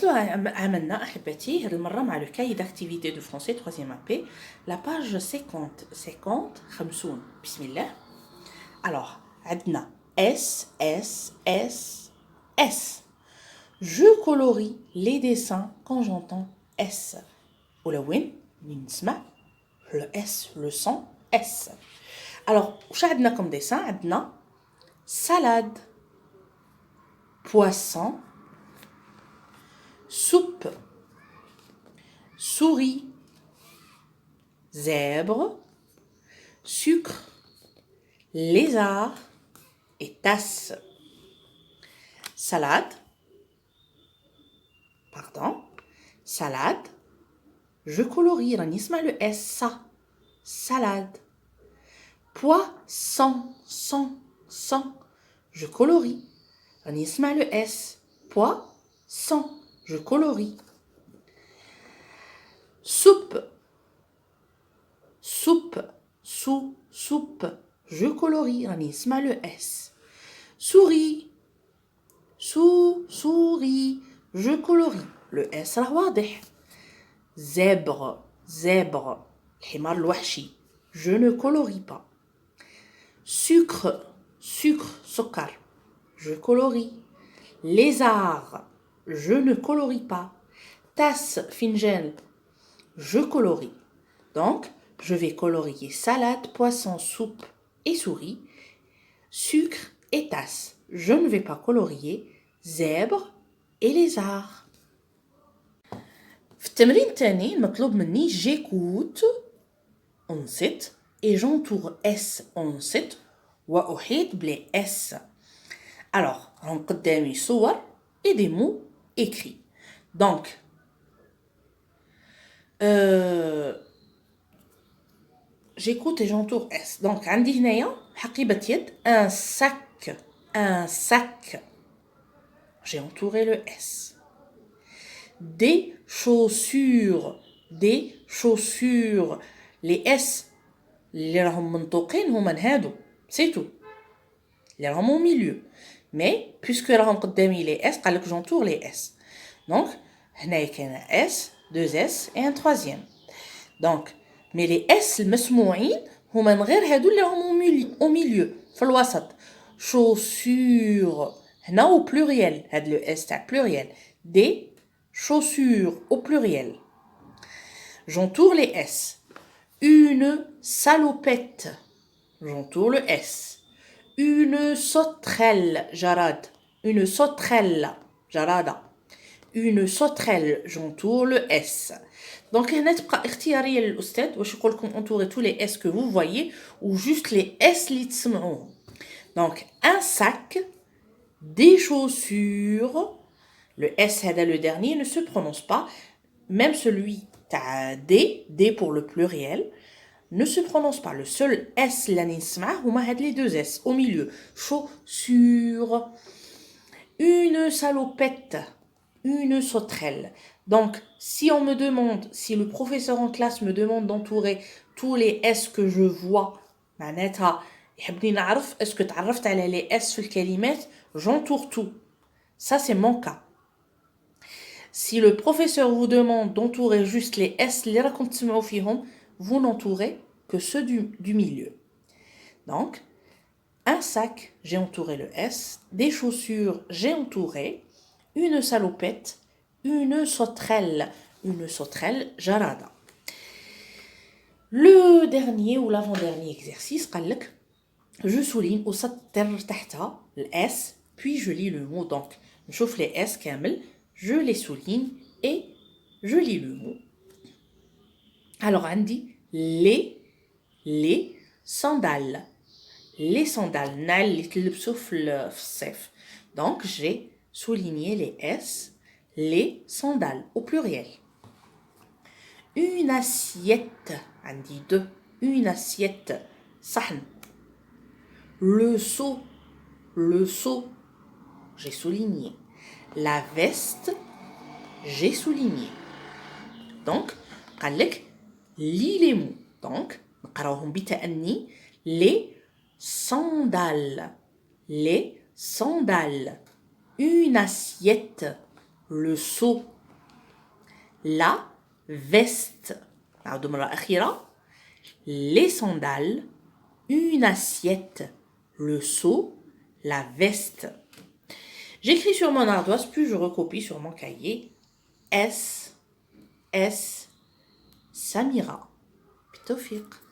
عملنا أحبتي هذه المرة مع le cahier d'activité de français 3e AP, la page 50 50 بسم الله. Alors, عندنا S, S, S, S. Je colorie les dessins quand j'entends S. ولا وين نسمع le S, le son S. Alors, واش عندنا comme dessin؟ عندنا salade, poisson, soupe, souris, zèbre, sucre, lézard et tasse. Salade, salade, je colorie راني نسمع le S ça. Salade. Poisson, son, je colorie راني نسمع le S. Poisson, je colorie. Soupe, soupe, je colorie راني نسمع le S. Souris, souris, je colorie le S راه واضح. Zèbre, الحمار الوحشي, je ne colorie pas. Sucre, سكر, je colorie. Lézard, je ne colorie pas. Tasse, finjan, je colorie. Donc, je vais colorier salade, poisson, soupe et souris, sucre et tasse. Je ne vais pas colorier zèbre et lézard. في التمرين الثاني المطلوب مني j'écoute أنصت et j'entoure S أنصت وأحيط بلي S. Alors, راهم قدامي صور et des mots écrits. Donc, j'écoute et j'entoure S. Donc, عندي هنايا حقيبة يد un sac. J'ai entouré le S. Des chaussures. Les S اللي راهم منطوقين هما هادو. C'est tout. اللي راهم au milieu. Mais puisque راهم قدامي les S قالك j'entoure les S. Donc هنايا كاين S, 2 S et un troisième. Donc mais les S المسموعين هما غير هادو اللي راهم au milieu في الوسط. Chaussures هنا au pluriel. هاد le S تاع pluriel. Des chaussures au pluriel. J'entoure les S. Une salopette. J'entoure le S. Une sauterelle. Jarad. Une sauterelle. Jarada. Une sauterelle. J'entoure le S. Donc, هنا تبقى اختيارية للأستاذ واش يقول لكم entourer tous les S que vous voyez ou juste les S اللي تسمعوهم. Donc, un sac, des chaussures. Le S, le dernier, ne se prononce pas. Même celui, t'as D pour le pluriel, ne se prononce pas. Le seul S, les deux S au milieu. Chaussure. Une salopette. Une sauterelle. Donc, si on me demande, si le professeur en classe me demande d'entourer tous les S que je vois, est-ce que تعرفت على les S في الكلمات? J'entoure tout. Ça, c'est mon cas. Si le professeur vous demande d'entourer juste les S, vous n'entourez que ceux du milieu. Donc, un sac, j'ai entouré le S. Des chaussures, j'ai entouré. Une salopette, une sauterelle. Une sauterelle, jarada. Le dernier ou l'avant-dernier exercice, je souligne au satr tahta, le S, puis je lis le mot. Donc, je chauffe les S kamel. Je les souligne et je lis le mot. Alors, on dit les sandales. Les sandales. Donc, j'ai souligné les S, les sandales au pluriel. Une assiette. On dit deux. Une assiette. Sahn. Le seau. J'ai souligné. La veste, j'ai souligné. Donc, lis les mots. Donc, les sandales. Les sandales. Une assiette. le seau. La veste. نعود مرة أخيرة. Les sandales, une assiette, le seau, la veste. J'écris sur mon ardoise, puis je recopie sur mon cahier. S, Samira. بالتوفيق.